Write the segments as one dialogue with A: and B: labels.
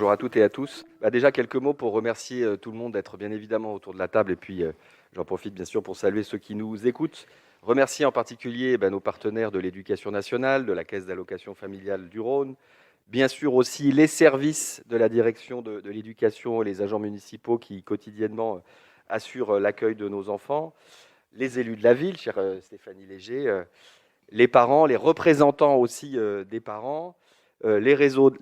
A: Bonjour à toutes et à tous. Déjà, quelques mots pour remercier tout le monde d'être bien évidemment autour de la table. Et puis, j'en profite bien sûr pour saluer ceux qui nous écoutent. Remercier en particulier nos partenaires de l'Éducation nationale, de la Caisse d'allocation familiale du Rhône. Bien sûr aussi les services de la direction de l'éducation et les agents municipaux qui quotidiennement assurent l'accueil de nos enfants. Les élus de la ville, chère Stéphanie Léger, les parents, les représentants aussi des parents, les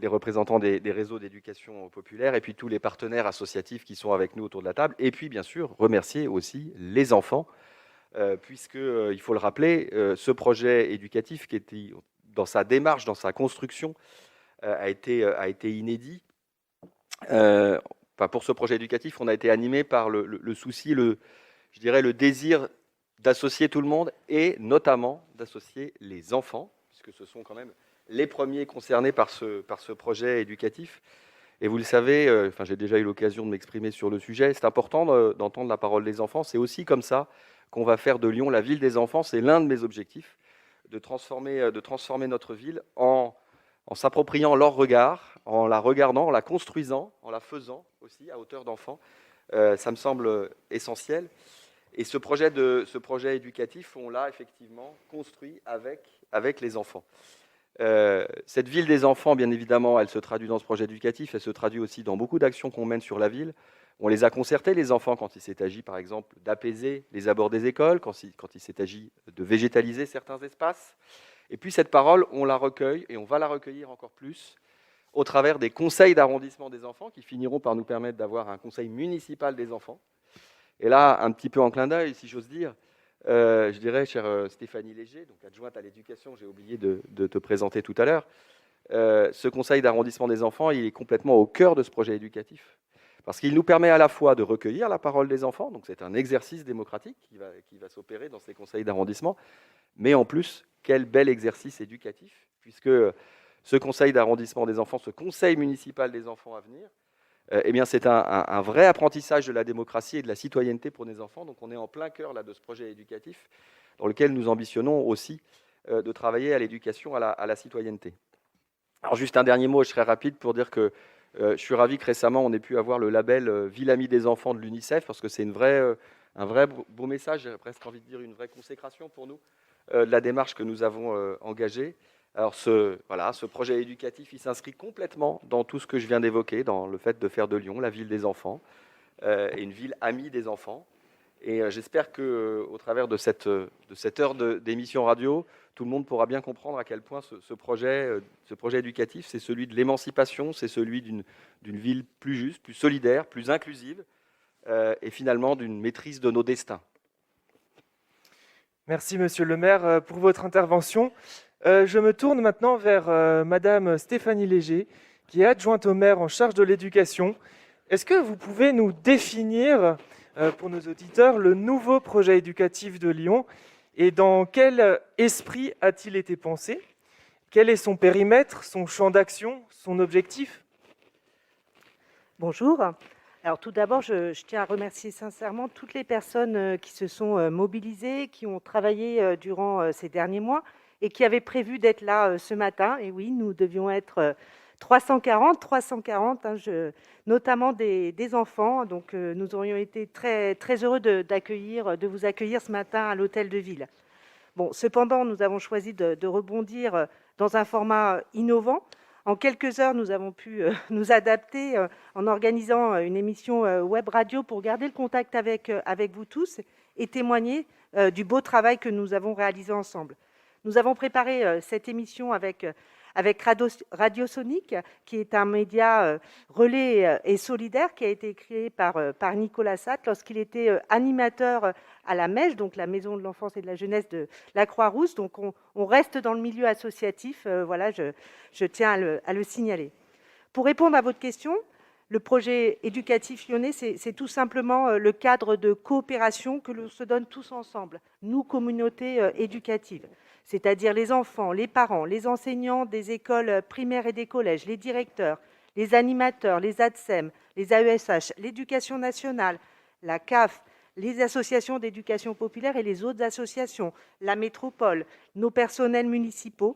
A: représentants des réseaux d'éducation populaire, et puis tous les partenaires associatifs qui sont avec nous autour de la table. Et puis, bien sûr, remercier aussi les enfants, puisque, il faut le rappeler, ce projet éducatif qui était dans sa démarche, dans sa construction, a été inédit. Pour ce projet éducatif, on a été animé par le souci, je dirais, le désir d'associer tout le monde et notamment d'associer les enfants, puisque ce sont quand même les premiers concernés par ce projet éducatif. Et vous le savez, j'ai déjà eu l'occasion de m'exprimer sur le sujet, c'est important d'entendre la parole des enfants. C'est aussi comme ça qu'on va faire de Lyon la ville des enfants. C'est l'un de mes objectifs, de transformer notre ville en s'appropriant leur regard, en la regardant, en la construisant, en la faisant aussi à hauteur d'enfant. Ça me semble essentiel. Et ce projet éducatif, on l'a effectivement construit avec les enfants. Cette ville des enfants, bien évidemment, elle se traduit dans ce projet éducatif, elle se traduit aussi dans beaucoup d'actions qu'on mène sur la ville. On les a concertés, les enfants, quand il s'est agi, par exemple, d'apaiser les abords des écoles, quand il s'est agi de végétaliser certains espaces. Et puis cette parole, on la recueille, et on va la recueillir encore plus, au travers des conseils d'arrondissement des enfants, qui finiront par nous permettre d'avoir un conseil municipal des enfants. Et là, un petit peu en clin d'œil, si j'ose dire, je dirais, chère Stéphanie Léger, donc adjointe à l'éducation, j'ai oublié de te présenter tout à l'heure, ce conseil d'arrondissement des enfants, il est complètement au cœur de ce projet éducatif, parce qu'il nous permet à la fois de recueillir la parole des enfants, donc c'est un exercice démocratique qui va s'opérer dans ces conseils d'arrondissement, mais en plus, quel bel exercice éducatif, puisque ce conseil d'arrondissement des enfants, ce conseil municipal des enfants à venir, c'est un vrai apprentissage de la démocratie et de la citoyenneté pour les enfants. Donc on est en plein cœur là, de ce projet éducatif dans lequel nous ambitionnons aussi de travailler à l'éducation, à la citoyenneté. Alors juste un dernier mot, je serai rapide pour dire que je suis ravi que récemment on ait pu avoir le label Ville Amie des enfants de l'UNICEF, parce que c'est un vrai beau message, j'ai presque envie de dire une vraie consécration pour nous de la démarche que nous avons engagée. Alors ce projet éducatif, il s'inscrit complètement dans tout ce que je viens d'évoquer, dans le fait de faire de Lyon la ville des enfants, et une ville amie des enfants. Et j'espère qu'au travers de cette heure d'émission radio, tout le monde pourra bien comprendre à quel point ce projet éducatif, c'est celui de l'émancipation, c'est celui d'une ville plus juste, plus solidaire, plus inclusive, et finalement d'une maîtrise de nos destins.
B: Merci, monsieur le maire, pour votre intervention. Je me tourne maintenant vers Madame Stéphanie Léger, qui est adjointe au maire en charge de l'éducation. Est-ce que vous pouvez nous définir, pour nos auditeurs, le nouveau projet éducatif de Lyon et dans quel esprit a-t-il été pensé? Quel est son périmètre, son champ d'action, son objectif?
C: Bonjour. Alors tout d'abord, je tiens à remercier sincèrement toutes les personnes qui se sont mobilisées, qui ont travaillé durant ces derniers mois et qui avaient prévu d'être là ce matin. Et oui, nous devions être 340, notamment des enfants. Donc nous aurions été très, très heureux de vous accueillir ce matin à l'hôtel de ville. Bon, cependant, nous avons choisi de rebondir dans un format innovant. En quelques heures, nous avons pu nous adapter en organisant une émission web radio pour garder le contact avec vous tous et témoigner du beau travail que nous avons réalisé ensemble. Nous avons préparé cette émission avec Radio Sonic, qui est un média relais et solidaire qui a été créé par Nicolas Satt lorsqu'il était animateur à la Mèche, donc la Maison de l'enfance et de la jeunesse de la Croix-Rousse. Donc on reste dans le milieu associatif, voilà, je tiens à le signaler. Pour répondre à votre question, le projet éducatif lyonnais, c'est tout simplement le cadre de coopération que l'on se donne tous ensemble, nous, communautés éducatives, c'est-à-dire les enfants, les parents, les enseignants des écoles primaires et des collèges, les directeurs, les animateurs, les ATSEM, les AESH, l'éducation nationale, la CAF, les associations d'éducation populaire et les autres associations, la métropole, nos personnels municipaux,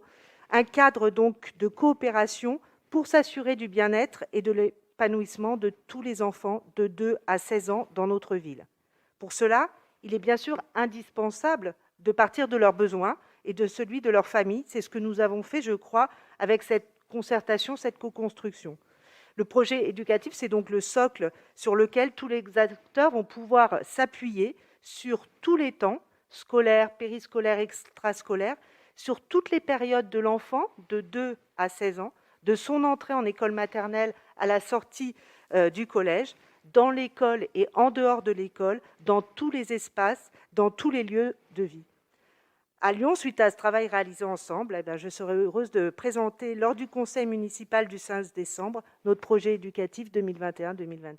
C: un cadre donc de coopération pour s'assurer du bien-être et de l'épanouissement de tous les enfants de 2 à 16 ans dans notre ville. Pour cela, il est bien sûr indispensable de partir de leurs besoins et de celui de leur famille. C'est ce que nous avons fait, je crois, avec cette concertation, cette co-construction. Le projet éducatif, c'est donc le socle sur lequel tous les acteurs vont pouvoir s'appuyer sur tous les temps, scolaires, périscolaires, extrascolaires, sur toutes les périodes de l'enfant de 2 à 16 ans, de son entrée en école maternelle à la sortie du collège, dans l'école et en dehors de l'école, dans tous les espaces, dans tous les lieux de vie. À Lyon, suite à ce travail réalisé ensemble, je serai heureuse de présenter lors du conseil municipal du 15 décembre notre projet éducatif 2021-2026.